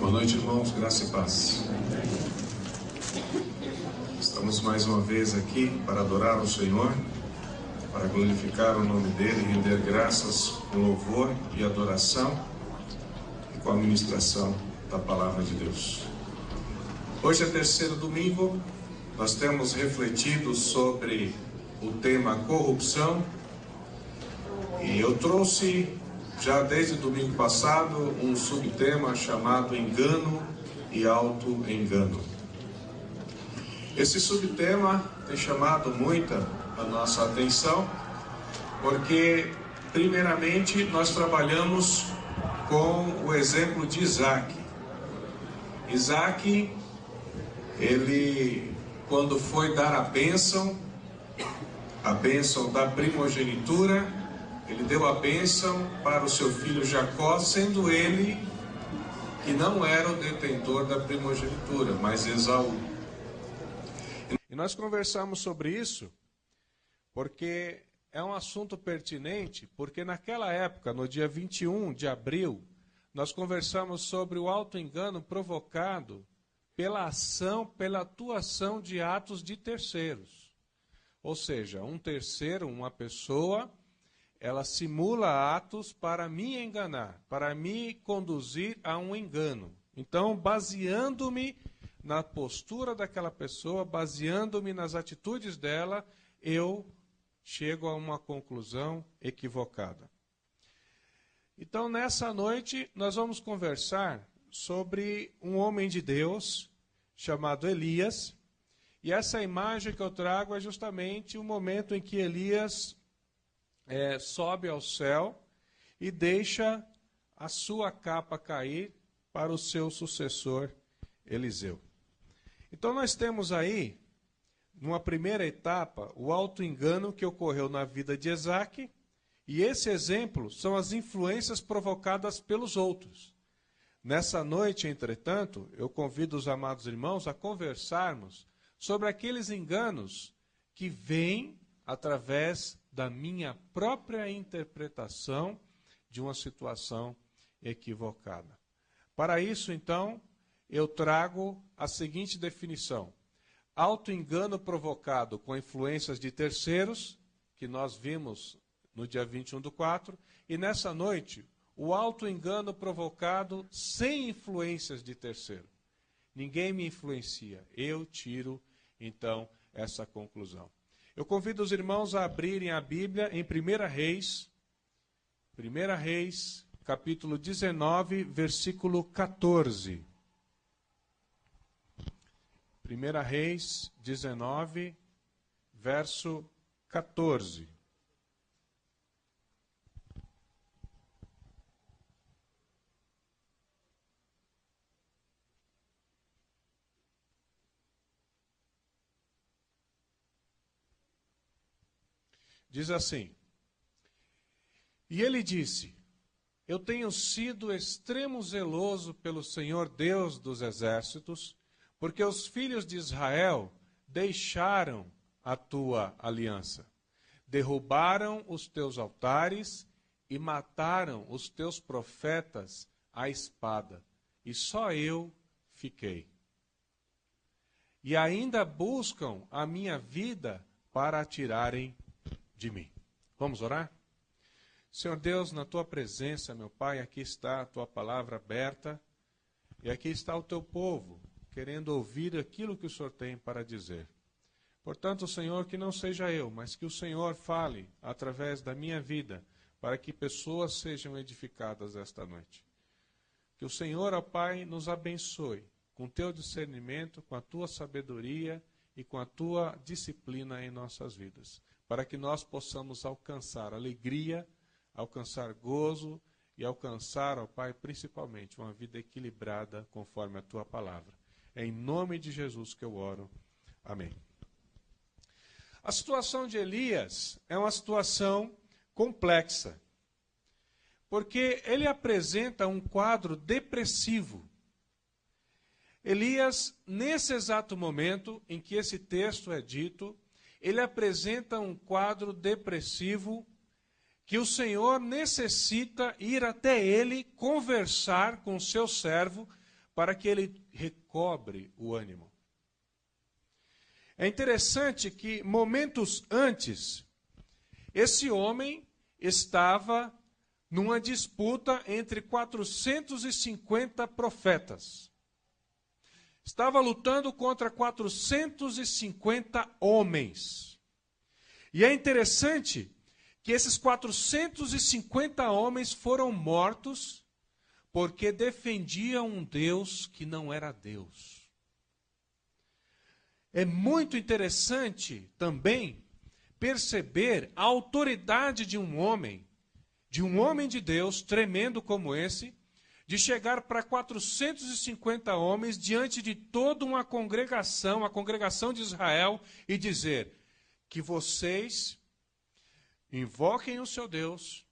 Boa noite, irmãos, graça e paz. Estamos mais uma vez aqui para adorar o Senhor, para glorificar o nome dEle, render graças com louvor e adoração e com a ministração da Palavra de Deus. Hoje é terceiro domingo, nós temos refletido sobre o tema corrupção e eu trouxe já desde o domingo passado um subtema chamado engano e auto-engano. Esse subtema tem chamado muita a nossa atenção, porque primeiramente nós trabalhamos com o exemplo de Isaac. Isaac, ele quando foi dar a bênção da primogenitura, ele deu a bênção para o seu filho Jacó, sendo ele que não era o detentor da primogenitura, mas Esaú. E nós conversamos sobre isso porque é um assunto pertinente, porque naquela época, no dia 21 de abril, nós conversamos sobre o auto-engano provocado pela atuação de atos de terceiros. Ou seja, um terceiro, uma pessoa, ela simula atos para me enganar, para me conduzir a um engano. Então, baseando-me na postura daquela pessoa, baseando-me nas atitudes dela, eu chego a uma conclusão equivocada. Então, nessa noite, nós vamos conversar sobre um homem de Deus chamado Elias. E essa imagem que eu trago é justamente o momento em que Elias sobe ao céu e deixa a sua capa cair para o seu sucessor Eliseu. Então nós temos aí, numa primeira etapa, o auto-engano que ocorreu na vida de Isaac, e esse exemplo são as influências provocadas pelos outros. Nessa noite, entretanto, eu convido os amados irmãos a conversarmos sobre aqueles enganos que vêm através da minha própria interpretação de uma situação equivocada. Para isso, então, eu trago a seguinte definição: auto-engano provocado com influências de terceiros, que nós vimos no dia 21/4, e nessa noite, o auto-engano provocado sem influências de terceiro. Ninguém me influencia, eu tiro, então, essa conclusão. Eu convido os irmãos a abrirem a Bíblia em 1 Reis, capítulo 19, versículo 14. 1 Reis 19, verso 14. Diz assim: e ele disse: eu tenho sido extremo zeloso pelo Senhor Deus dos exércitos, porque os filhos de Israel deixaram a tua aliança, derrubaram os teus altares e mataram os teus profetas à espada, e só eu fiquei. E ainda buscam a minha vida para a tirarem de mim. Vamos orar? Senhor Deus, na tua presença, meu Pai, aqui está a tua palavra aberta e aqui está o teu povo, querendo ouvir aquilo que o Senhor tem para dizer. Portanto, Senhor, que não seja eu, mas que o Senhor fale através da minha vida, para que pessoas sejam edificadas esta noite. Que o Senhor, ó Pai, nos abençoe com teu discernimento, com a tua sabedoria e com a tua disciplina em nossas vidas, para que nós possamos alcançar alegria, alcançar gozo e alcançar, ó Pai, principalmente uma vida equilibrada conforme a tua palavra. É em nome de Jesus que eu oro. Amém. A situação de Elias é uma situação complexa, porque ele apresenta um quadro depressivo. Elias, nesse exato momento em que esse texto é dito, ele apresenta um quadro depressivo que o Senhor necessita ir até ele conversar com o seu servo para que ele recobre o ânimo. É interessante que, momentos antes, esse homem estava numa disputa entre 450 profetas. Estava lutando contra 450 homens. E é interessante que esses 450 homens foram mortos porque defendiam um Deus que não era Deus. É muito interessante também perceber a autoridade de um homem de Deus, tremendo como esse, de chegar para 450 homens diante de toda uma congregação, a congregação de Israel, e dizer que vocês invoquem o seu Deus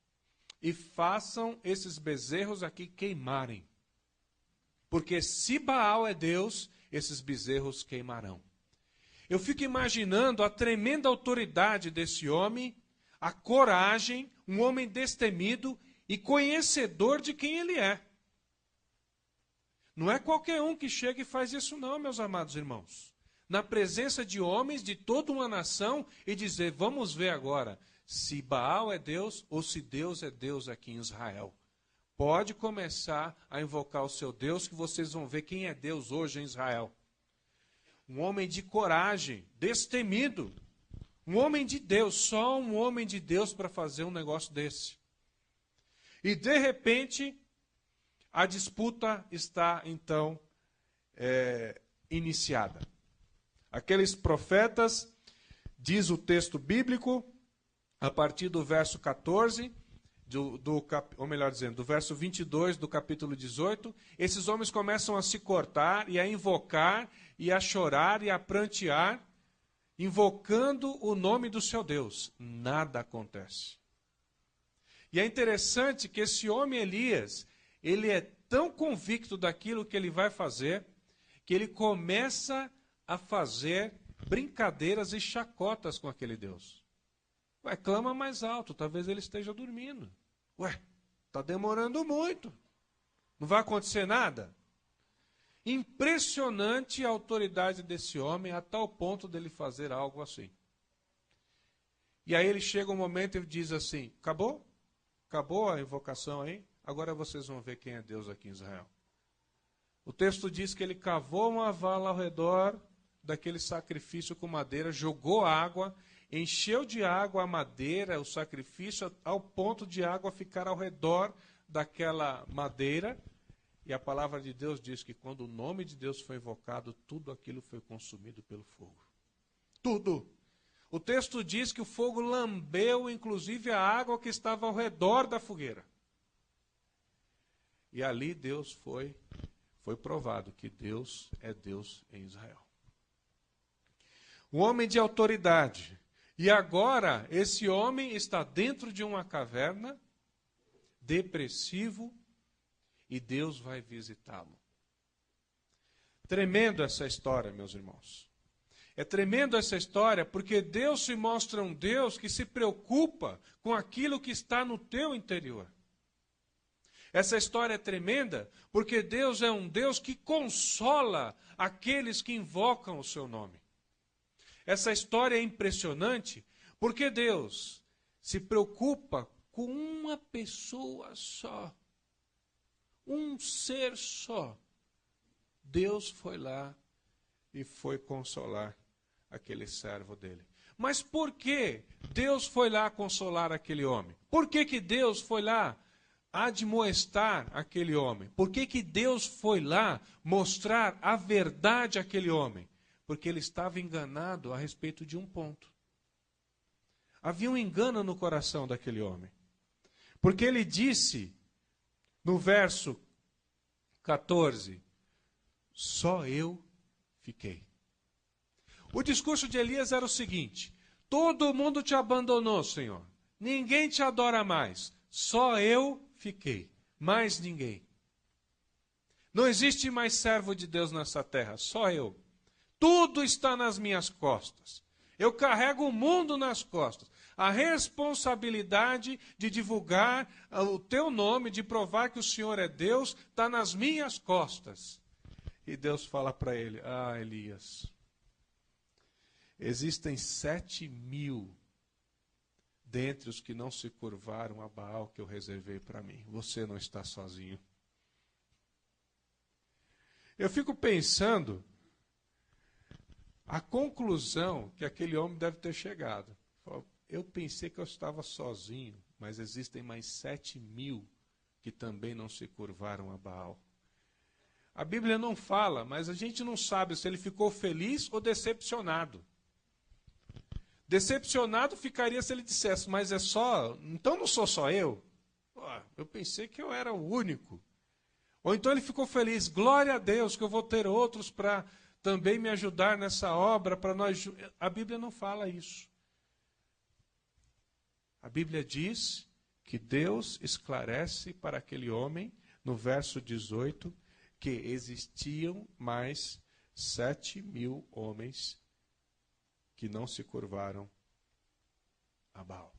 e façam esses bezerros aqui queimarem. Porque se Baal é Deus, esses bezerros queimarão. Eu fico imaginando a tremenda autoridade desse homem, a coragem, um homem destemido e conhecedor de quem ele é. Não é qualquer um que chega e faz isso não, meus amados irmãos. Na presença de homens de toda uma nação e dizer, vamos ver agora se Baal é Deus ou se Deus é Deus aqui em Israel. Pode começar a invocar o seu Deus que vocês vão ver quem é Deus hoje em Israel. Um homem de coragem, destemido. Um homem de Deus, só um homem de Deus para fazer um negócio desse. E de repente, a disputa está então iniciada. Aqueles profetas, diz o texto bíblico, a partir do verso 14, ou melhor dizendo, do verso 22 do capítulo 18, esses homens começam a se cortar e a invocar e a chorar e a prantear, invocando o nome do seu Deus. Nada acontece. E é interessante que esse homem Elias, ele é tão convicto daquilo que ele vai fazer, que ele começa a fazer brincadeiras e chacotas com aquele Deus. Ué, clama mais alto, talvez ele esteja dormindo. Ué, está demorando muito. Não vai acontecer nada? Impressionante a autoridade desse homem a tal ponto dele fazer algo assim. E aí ele chega um momento e diz assim, acabou? Acabou a invocação aí? Agora vocês vão ver quem é Deus aqui em Israel. O texto diz que ele cavou uma vala ao redor daquele sacrifício com madeira, jogou água, encheu de água a madeira, o sacrifício, ao ponto de água ficar ao redor daquela madeira. E a palavra de Deus diz que quando o nome de Deus foi invocado, tudo aquilo foi consumido pelo fogo. Tudo. O texto diz que o fogo lambeu, inclusive, a água que estava ao redor da fogueira. E ali Deus foi provado que Deus é Deus em Israel. Um homem de autoridade. E agora, esse homem está dentro de uma caverna, depressivo, e Deus vai visitá-lo. Tremendo essa história, meus irmãos. É tremendo essa história porque Deus se mostra um Deus que se preocupa com aquilo que está no teu interior. Essa história é tremenda porque Deus é um Deus que consola aqueles que invocam o seu nome. Essa história é impressionante porque Deus se preocupa com uma pessoa só. Um ser só. Deus foi lá e foi consolar aquele servo dele. Mas por que Deus foi lá consolar aquele homem? Por que Deus foi lá admoestar aquele homem? Por que Deus foi lá mostrar a verdade àquele homem? Porque ele estava enganado a respeito de um ponto. Havia um engano no coração daquele homem. Porque ele disse, no verso 14, só eu fiquei. O discurso de Elias era o seguinte, todo mundo te abandonou, Senhor. Ninguém te adora mais. Só eu fiquei. Mais ninguém. Não existe mais servo de Deus nessa terra, só eu. Tudo está nas minhas costas. Eu carrego o mundo nas costas. A responsabilidade de divulgar o teu nome, de provar que o Senhor é Deus, está nas minhas costas. E Deus fala para ele: ah, Elias, existem 7.000 dentre os que não se curvaram a Baal que eu reservei para mim. Você não está sozinho. Eu fico pensando a conclusão que aquele homem deve ter chegado. Eu pensei que eu estava sozinho, mas existem mais 7.000 que também não se curvaram a Baal. A Bíblia não fala, mas a gente não sabe se ele ficou feliz ou decepcionado. Decepcionado ficaria se ele dissesse: mas é só, então não sou só eu? Pô, eu pensei que eu era o único. Ou então ele ficou feliz: glória a Deus que eu vou ter outros para também me ajudar nessa obra, para nós. A Bíblia não fala isso. A Bíblia diz que Deus esclarece para aquele homem, no verso 18, que existiam mais 7.000 homens que não se curvaram a Baal.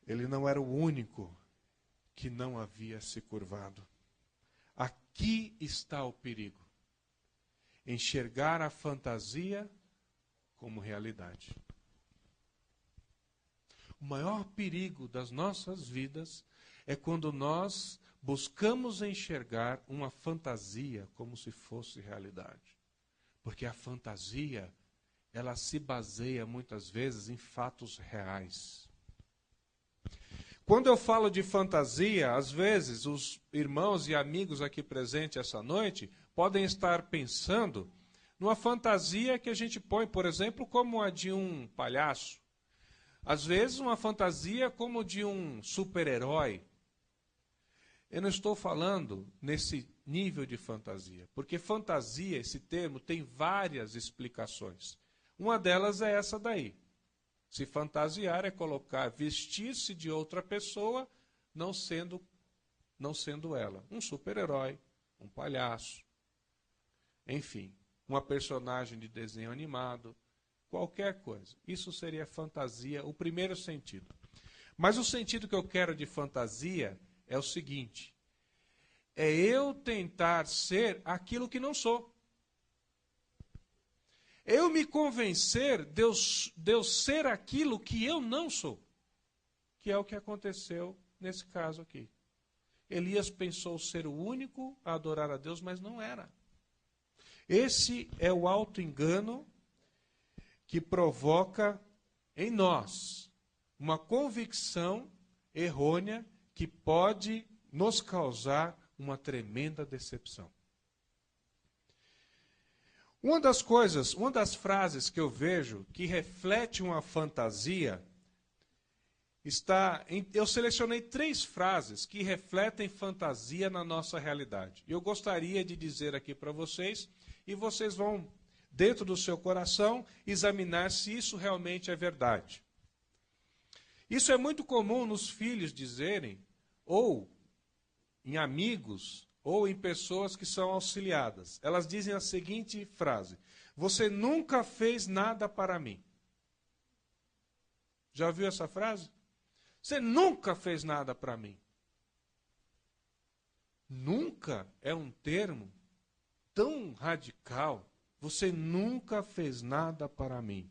Ele não era o único que não havia se curvado. Aqui está o perigo. Enxergar a fantasia como realidade. O maior perigo das nossas vidas é quando nós buscamos enxergar uma fantasia como se fosse realidade. Porque a fantasia, ela se baseia muitas vezes em fatos reais. Quando eu falo de fantasia, às vezes os irmãos e amigos aqui presentes essa noite podem estar pensando numa fantasia que a gente põe, por exemplo, como a de um palhaço. Às vezes uma fantasia como de um super-herói. Eu não estou falando nesse nível de fantasia, porque fantasia, esse termo, tem várias explicações. Uma delas é essa daí. Se fantasiar é colocar, vestir-se de outra pessoa, não sendo ela. Um super-herói, um palhaço, enfim, uma personagem de desenho animado, qualquer coisa. Isso seria fantasia, o primeiro sentido. Mas o sentido que eu quero de fantasia é o seguinte: é eu tentar ser aquilo que não sou. Eu me convencer de eu ser aquilo que eu não sou. Que é o que aconteceu nesse caso aqui. Elias pensou ser o único a adorar a Deus, mas não era. Esse é o auto-engano que provoca em nós uma convicção errônea que pode nos causar uma tremenda decepção. Uma das frases que eu vejo que reflete uma fantasia eu selecionei 3 frases que refletem fantasia na nossa realidade. Eu gostaria de dizer aqui para vocês, e vocês vão, dentro do seu coração, examinar se isso realmente é verdade. Isso é muito comum nos filhos dizerem, ou em amigos, ou em pessoas que são auxiliadas. Elas dizem a seguinte frase: você nunca fez nada para mim. Já ouviu essa frase? Você nunca fez nada para mim. Nunca é um termo tão radical. Você nunca fez nada para mim.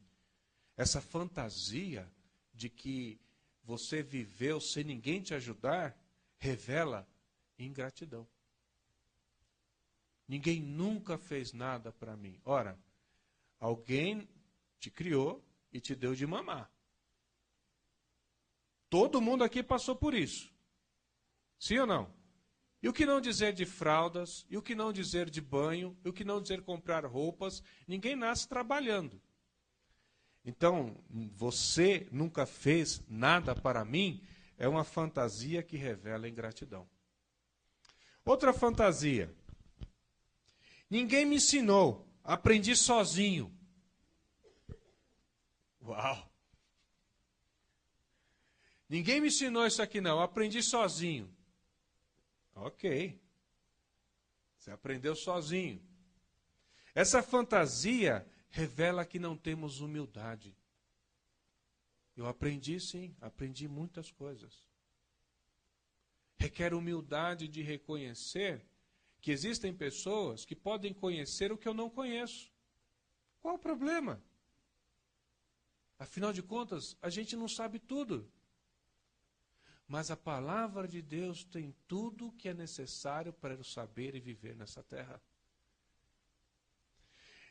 Essa fantasia de que você viveu sem ninguém te ajudar revela ingratidão. Ninguém nunca fez nada para mim. Ora, alguém te criou e te deu de mamar. Todo mundo aqui passou por isso. Sim ou não? E o que não dizer de fraldas, e o que não dizer de banho, e o que não dizer comprar roupas? Ninguém nasce trabalhando. Então, você nunca fez nada para mim, é uma fantasia que revela ingratidão. Outra fantasia. Ninguém me ensinou, aprendi sozinho. Uau! Ninguém me ensinou isso aqui não, aprendi sozinho. Ok. Você aprendeu sozinho. Essa fantasia revela que não temos humildade. Eu aprendi sim, aprendi muitas coisas. Requer humildade de reconhecer que existem pessoas que podem conhecer o que eu não conheço. Qual o problema? Afinal de contas, a gente não sabe tudo. Mas a palavra de Deus tem tudo o que é necessário para eu saber e viver nessa terra.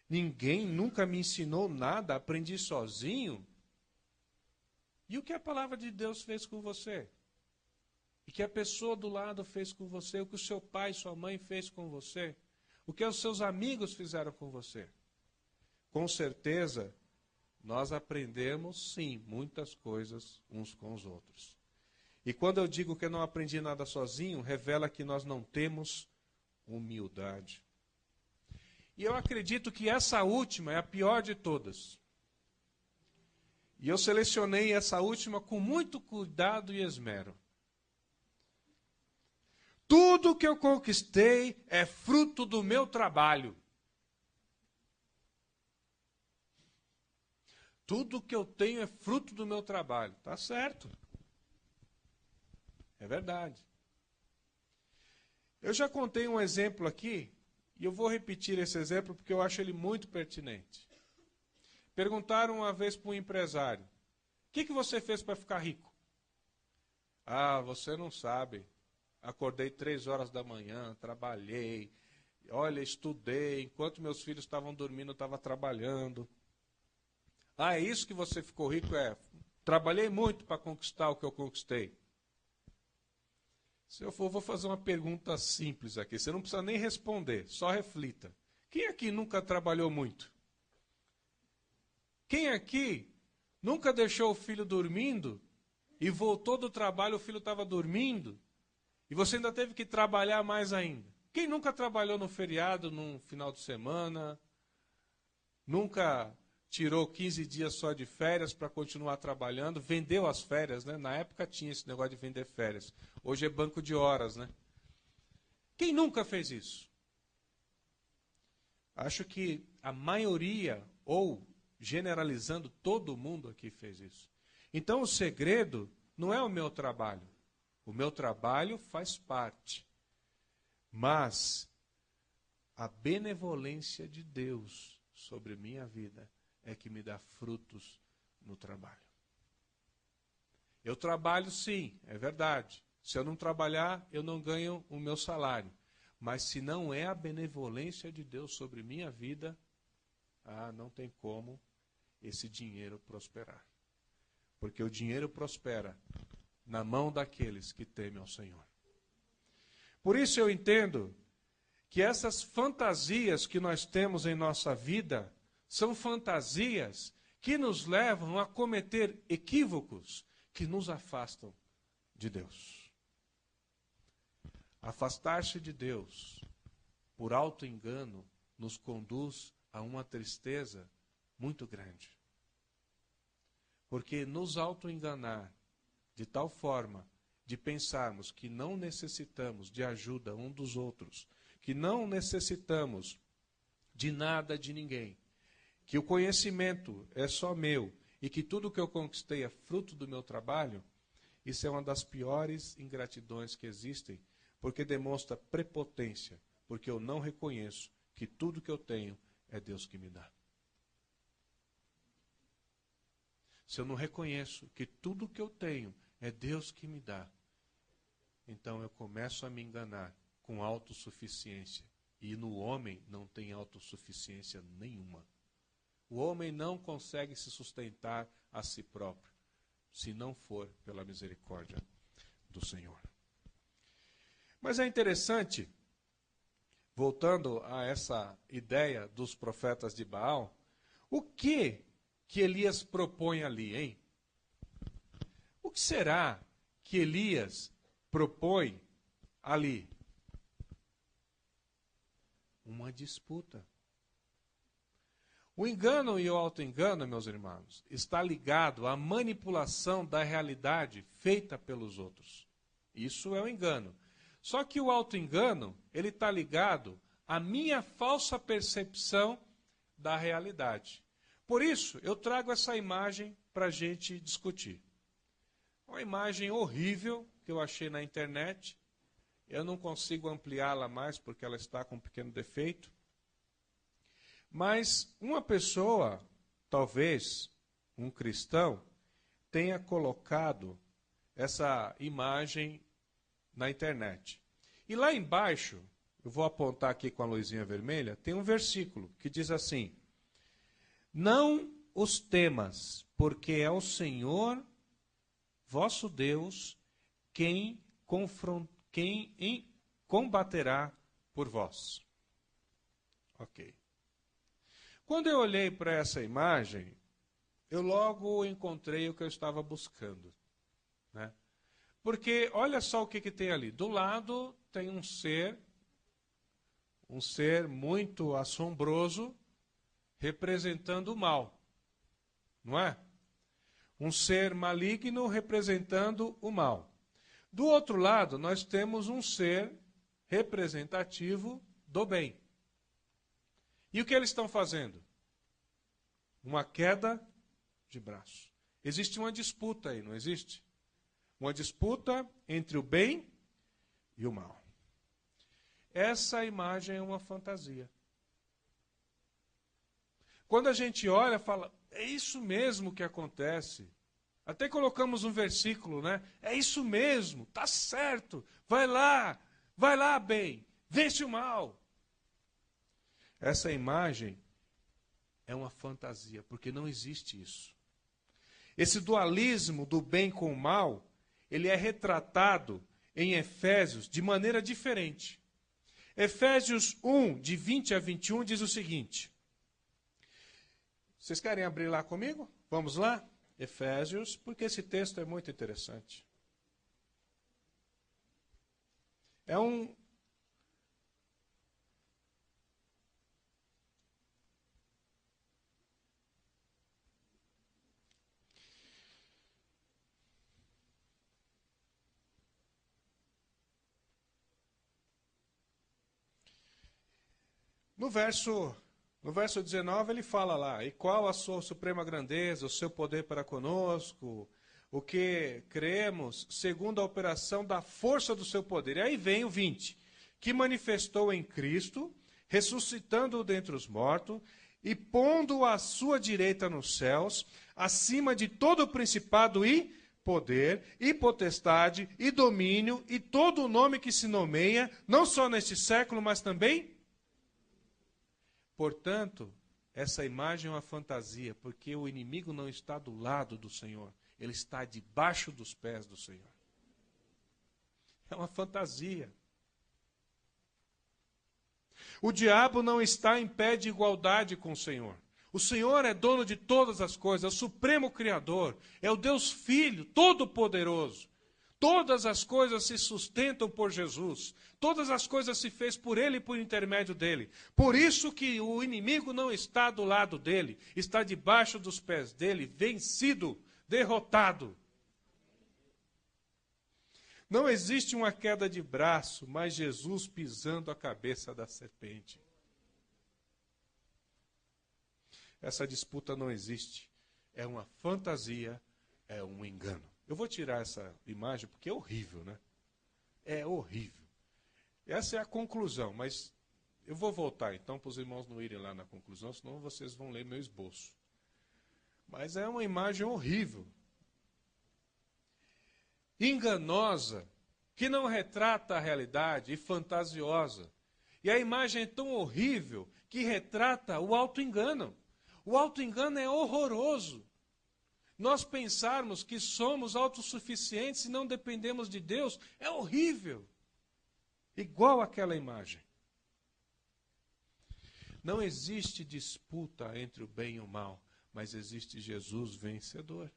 Ninguém nunca me ensinou nada, aprendi sozinho. E o que a palavra de Deus fez com você? E que a pessoa do lado fez com você? O que o seu pai e sua mãe fez com você? O que os seus amigos fizeram com você? Com certeza, nós aprendemos, sim, muitas coisas uns com os outros. E quando eu digo que eu não aprendi nada sozinho, revela que nós não temos humildade. E eu acredito que essa última é a pior de todas. E eu selecionei essa última com muito cuidado e esmero. Tudo que eu conquistei é fruto do meu trabalho. Tudo que eu tenho é fruto do meu trabalho. Tá certo. É verdade. Eu já contei um exemplo aqui, e eu vou repetir esse exemplo porque eu acho ele muito pertinente. Perguntaram uma vez para um empresário: o que você fez para ficar rico? Ah, você não sabe. Acordei 3 horas da manhã, trabalhei, olha, estudei, enquanto meus filhos estavam dormindo, eu estava trabalhando. Ah, é isso que você ficou rico? É, trabalhei muito para conquistar o que eu conquistei. Se eu for, vou fazer uma pergunta simples aqui, você não precisa nem responder, só reflita. Quem aqui nunca trabalhou muito? Quem aqui nunca deixou o filho dormindo e voltou do trabalho, o filho estava dormindo? E você ainda teve que trabalhar mais ainda. Quem nunca trabalhou no feriado, num final de semana? Nunca tirou 15 dias só de férias para continuar trabalhando? Vendeu as férias, né? Na época tinha esse negócio de vender férias. Hoje é banco de horas, né? Quem nunca fez isso? Acho que a maioria, ou generalizando, todo mundo aqui fez isso. Então o segredo não é o meu trabalho. O meu trabalho faz parte, mas a benevolência de Deus sobre minha vida é que me dá frutos no trabalho. Eu trabalho sim, é verdade. Se eu não trabalhar, eu não ganho o meu salário. Mas se não é a benevolência de Deus sobre minha vida, não tem como esse dinheiro prosperar. Porque o dinheiro prospera na mão daqueles que temem ao Senhor. Por isso eu entendo que essas fantasias que nós temos em nossa vida são fantasias que nos levam a cometer equívocos que nos afastam de Deus. Afastar-se de Deus por auto-engano nos conduz a uma tristeza muito grande. Porque nos auto-enganar de tal forma de pensarmos que não necessitamos de ajuda um dos outros, que não necessitamos de nada de ninguém, que o conhecimento é só meu e que tudo que eu conquistei é fruto do meu trabalho, isso é uma das piores ingratidões que existem, porque demonstra prepotência, porque eu não reconheço que tudo que eu tenho é Deus que me dá. Se eu não reconheço que tudo que eu tenho é Deus que me dá, então eu começo a me enganar com autossuficiência. E no homem não tem autossuficiência nenhuma. O homem não consegue se sustentar a si próprio, se não for pela misericórdia do Senhor. Mas é interessante, voltando a essa ideia dos profetas de Baal, o que Elias propõe ali, hein? O que será que Elias propõe ali? Uma disputa. O engano e o auto-engano, meus irmãos, está ligado à manipulação da realidade feita pelos outros. Isso é o engano. Só que o auto-engano, ele está ligado à minha falsa percepção da realidade. Por isso, eu trago essa imagem para a gente discutir. Uma imagem horrível que eu achei na internet. Eu não consigo ampliá-la mais porque ela está com um pequeno defeito. Mas uma pessoa, talvez um cristão, tenha colocado essa imagem na internet. E lá embaixo, eu vou apontar aqui com a luzinha vermelha, tem um versículo que diz assim: não os temas, porque é o Senhor, vosso Deus, quem combaterá por vós. Ok. Quando eu olhei para essa imagem, eu logo encontrei o que eu estava buscando, né? Porque olha só o que tem ali. Do lado tem um ser muito assombroso, representando o mal, não é? Um ser maligno representando o mal. Do outro lado, nós temos um ser representativo do bem. E o que eles estão fazendo? Uma queda de braço. Existe uma disputa aí, não existe? Uma disputa entre o bem e o mal. Essa imagem é uma fantasia. Quando a gente olha, fala, é isso mesmo que acontece. Até colocamos um versículo, né? É isso mesmo, tá certo. Vai lá, bem, vence o mal. Essa imagem é uma fantasia, porque não existe isso. Esse dualismo do bem com o mal, ele é retratado em Efésios de maneira diferente. Efésios 1, de 20 a 21, diz o seguinte. Vocês querem abrir lá comigo? Vamos lá? Efésios, porque esse texto é muito interessante. No verso 19 ele fala lá, e qual a sua suprema grandeza, o seu poder para conosco, o que cremos, segundo a operação da força do seu poder. E aí vem o 20, que manifestou em Cristo, ressuscitando-o dentre os mortos, e pondo-o à sua direita nos céus, acima de todo principado e poder, e potestade, e domínio, e todo o nome que se nomeia, não só neste século, mas também. Portanto, essa imagem é uma fantasia, porque o inimigo não está do lado do Senhor, ele está debaixo dos pés do Senhor. É uma fantasia. O diabo não está em pé de igualdade com o Senhor. O Senhor é dono de todas as coisas, é o supremo Criador, é o Deus Filho, todo-poderoso. Todas as coisas se sustentam por Jesus. Todas as coisas se fez por Ele e por intermédio dEle. Por isso que o inimigo não está do lado dEle, está debaixo dos pés dEle, vencido, derrotado. Não existe uma queda de braço, mas Jesus pisando a cabeça da serpente. Essa disputa não existe. É uma fantasia, é um engano. Eu vou tirar essa imagem porque é horrível, né? É horrível. Essa é a conclusão, mas eu vou voltar então para os irmãos não irem lá na conclusão, senão vocês vão ler meu esboço. Mas é uma imagem horrível. Enganosa, que não retrata a realidade e fantasiosa. E a imagem é tão horrível que retrata o auto-engano. O auto-engano é horroroso. Nós pensarmos que somos autossuficientes e não dependemos de Deus é horrível. Igual aquela imagem. Não existe disputa entre o bem e o mal, mas existe Jesus vencedor.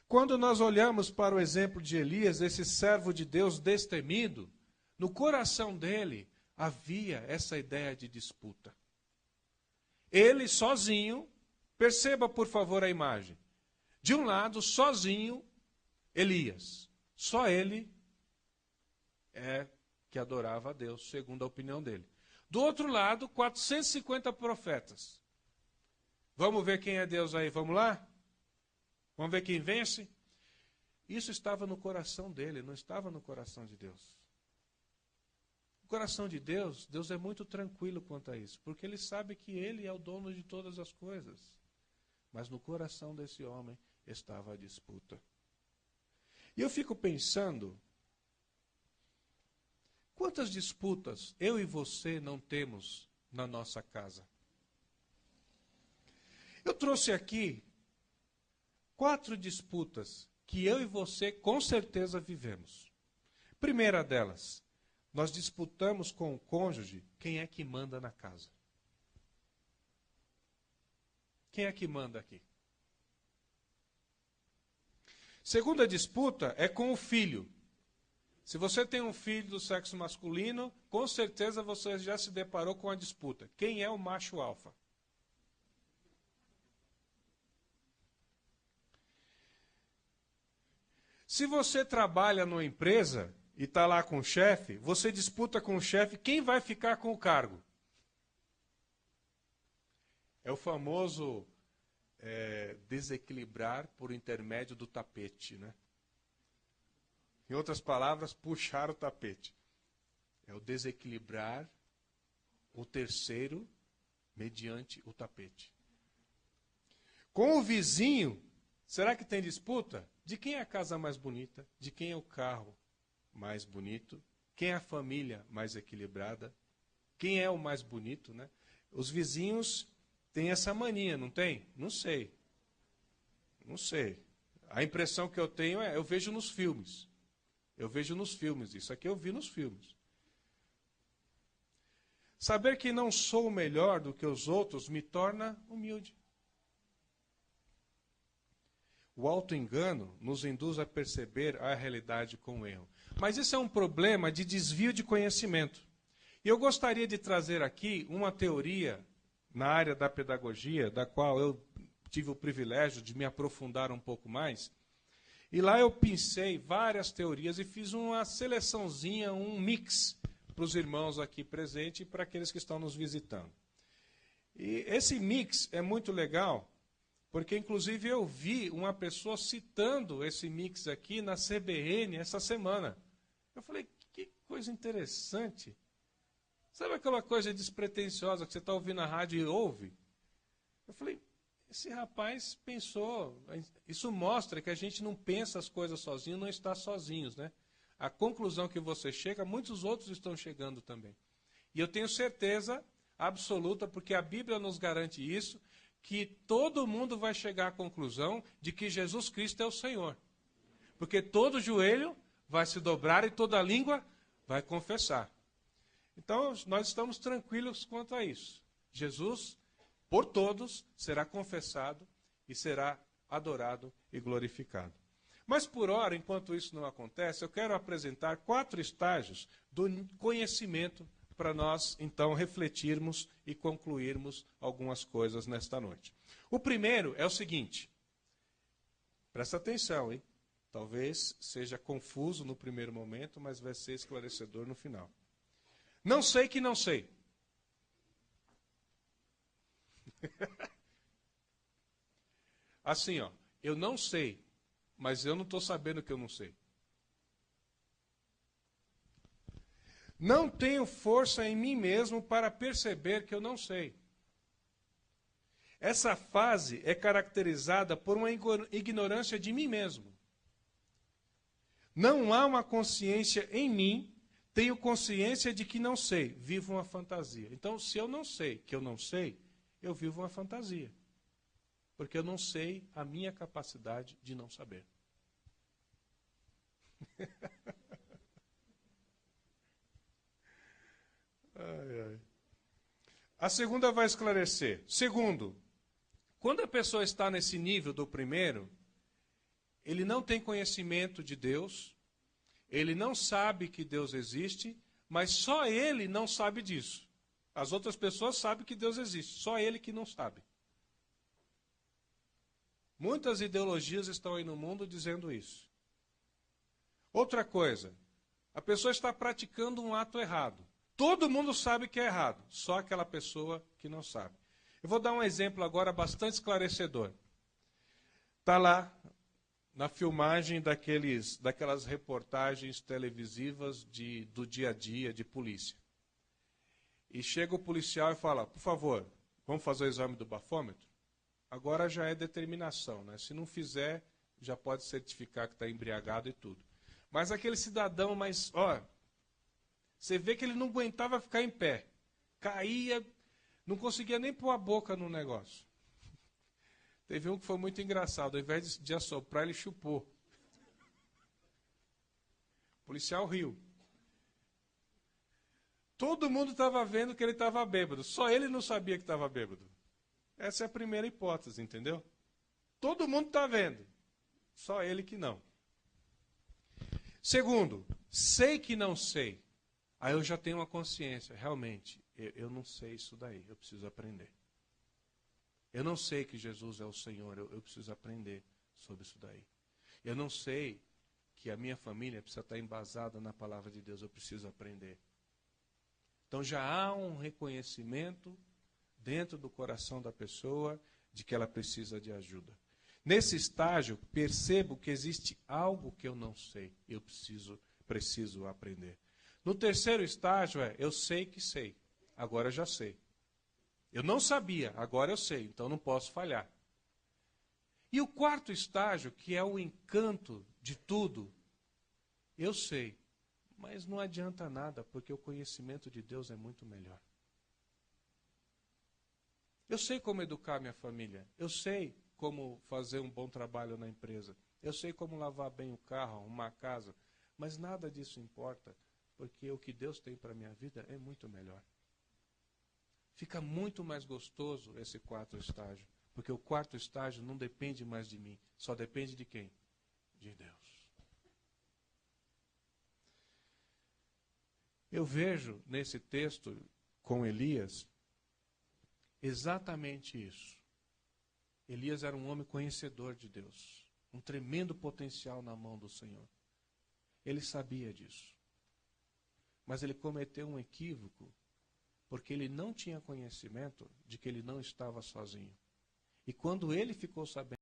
Quando nós olhamos para o exemplo de Elias, esse servo de Deus destemido, no coração dele havia essa ideia de disputa. Ele sozinho, perceba por favor a imagem. De um lado, sozinho, Elias. Só ele é que adorava a Deus, segundo a opinião dele. Do outro lado, 450 profetas. Vamos ver quem é Deus aí, vamos lá? Vamos ver quem vence? Isso estava no coração dele, não estava no coração de Deus. O coração de Deus, Deus é muito tranquilo quanto a isso, porque ele sabe que ele é o dono de todas as coisas. Mas no coração desse homem estava a disputa. E eu fico pensando, quantas disputas eu e você não temos na nossa casa? Eu trouxe aqui 4 disputas que eu e você com certeza vivemos. Primeira delas, nós disputamos com o cônjuge quem é que manda na casa. Quem é que manda aqui? Segunda disputa é com o filho. Se você tem um filho do sexo masculino, com certeza você já se deparou com a disputa. Quem é o macho alfa? Se você trabalha numa empresa e está lá com o chefe, você disputa com o chefe quem vai ficar com o cargo. É o famoso desequilibrar por intermédio do tapete, né? Em outras palavras, puxar o tapete. É o desequilibrar o terceiro mediante o tapete. Com o vizinho, será que tem disputa? De quem é a casa mais bonita? De quem é o carro mais bonito? Quem é a família mais equilibrada? Quem é o mais bonito, né? Os vizinhos têm essa mania, não tem? Não sei. Não sei. A impressão que eu tenho eu vejo nos filmes. Eu vejo nos filmes. Isso aqui eu vi nos filmes. Saber que não sou melhor do que os outros me torna humilde. O auto-engano nos induz a perceber a realidade com o erro. Mas isso é um problema de desvio de conhecimento. E eu gostaria de trazer aqui uma teoria na área da pedagogia, da qual eu tive o privilégio de me aprofundar um pouco mais. E lá eu pensei várias teorias e fiz uma seleçãozinha, um mix para os irmãos aqui presentes e para aqueles que estão nos visitando. E esse mix é muito legal, porque inclusive eu vi uma pessoa citando esse mix aqui na CBN essa semana. Eu falei, que coisa interessante. Sabe aquela coisa despretensiosa que você está ouvindo na rádio e ouve? Eu falei, esse rapaz pensou. Isso mostra que a gente não pensa as coisas sozinho, não está sozinhos, né? A conclusão que você chega, muitos outros estão chegando também. E eu tenho certeza absoluta, porque a Bíblia nos garante isso, que todo mundo vai chegar à conclusão de que Jesus Cristo é o Senhor. Porque todo joelho vai se dobrar e toda língua vai confessar. Então, nós estamos tranquilos quanto a isso. Jesus, por todos, será confessado e será adorado e glorificado. Mas, por hora, enquanto isso não acontece, eu quero apresentar 4 estágios do conhecimento para nós, então, refletirmos e concluirmos algumas coisas nesta noite. O primeiro é o seguinte. Presta atenção, hein? Talvez seja confuso no primeiro momento, mas vai ser esclarecedor no final. Não sei que não sei. Assim, ó, eu não sei, mas eu não estou sabendo que eu não sei. Não tenho força em mim mesmo para perceber que eu não sei. Essa fase é caracterizada por uma ignorância de mim mesmo. Não há uma consciência em mim. Tenho consciência de que não sei, vivo uma fantasia. Então, se eu não sei que eu não sei, eu vivo uma fantasia. Porque eu não sei a minha capacidade de não saber. Ai, ai. A segunda vai esclarecer. Segundo, quando a pessoa está nesse nível do primeiro, ele não tem conhecimento de Deus, ele não sabe que Deus existe, mas só ele não sabe disso. As outras pessoas sabem que Deus existe, só ele que não sabe. Muitas ideologias estão aí no mundo dizendo isso. Outra coisa, a pessoa está praticando um ato errado. Todo mundo sabe que é errado, só aquela pessoa que não sabe. Eu vou dar um exemplo agora bastante esclarecedor. Está lá na filmagem daquelas reportagens televisivas do dia a dia de polícia. E chega o policial e fala, por favor, vamos fazer o exame do bafômetro? Agora já é determinação, né? Se não fizer, já pode certificar que está embriagado e tudo. Mas aquele cidadão, você vê que ele não aguentava ficar em pé. Caía, não conseguia nem pôr a boca no negócio. Teve um que foi muito engraçado, ao invés de assoprar, ele chupou. O policial riu. Todo mundo estava vendo que ele estava bêbado, só ele não sabia que estava bêbado. Essa é a primeira hipótese, entendeu? Todo mundo está vendo, só ele que não. Segundo, sei que não sei. Aí eu já tenho uma consciência, realmente, eu não sei isso daí, eu preciso aprender. Eu não sei que Jesus é o Senhor, eu preciso aprender sobre isso daí. Eu não sei que a minha família precisa estar embasada na palavra de Deus, eu preciso aprender. Então já há um reconhecimento dentro do coração da pessoa de que ela precisa de ajuda. Nesse estágio, percebo que existe algo que eu não sei, eu preciso aprender. No terceiro estágio eu sei que sei, agora eu já sei. Eu não sabia, agora eu sei, então não posso falhar. E o quarto estágio, que é o encanto de tudo, eu sei, mas não adianta nada, porque o conhecimento de Deus é muito melhor. Eu sei como educar minha família, eu sei como fazer um bom trabalho na empresa, eu sei como lavar bem o carro, arrumar a casa, mas nada disso importa, porque o que Deus tem para a minha vida é muito melhor. Fica muito mais gostoso esse quarto estágio, porque o quarto estágio não depende mais de mim, só depende de quem? De Deus. Eu vejo nesse texto com Elias exatamente isso. Elias era um homem conhecedor de Deus, um tremendo potencial na mão do Senhor. Ele sabia disso. Mas ele cometeu um equívoco, porque ele não tinha conhecimento de que ele não estava sozinho. E quando ele ficou sabendo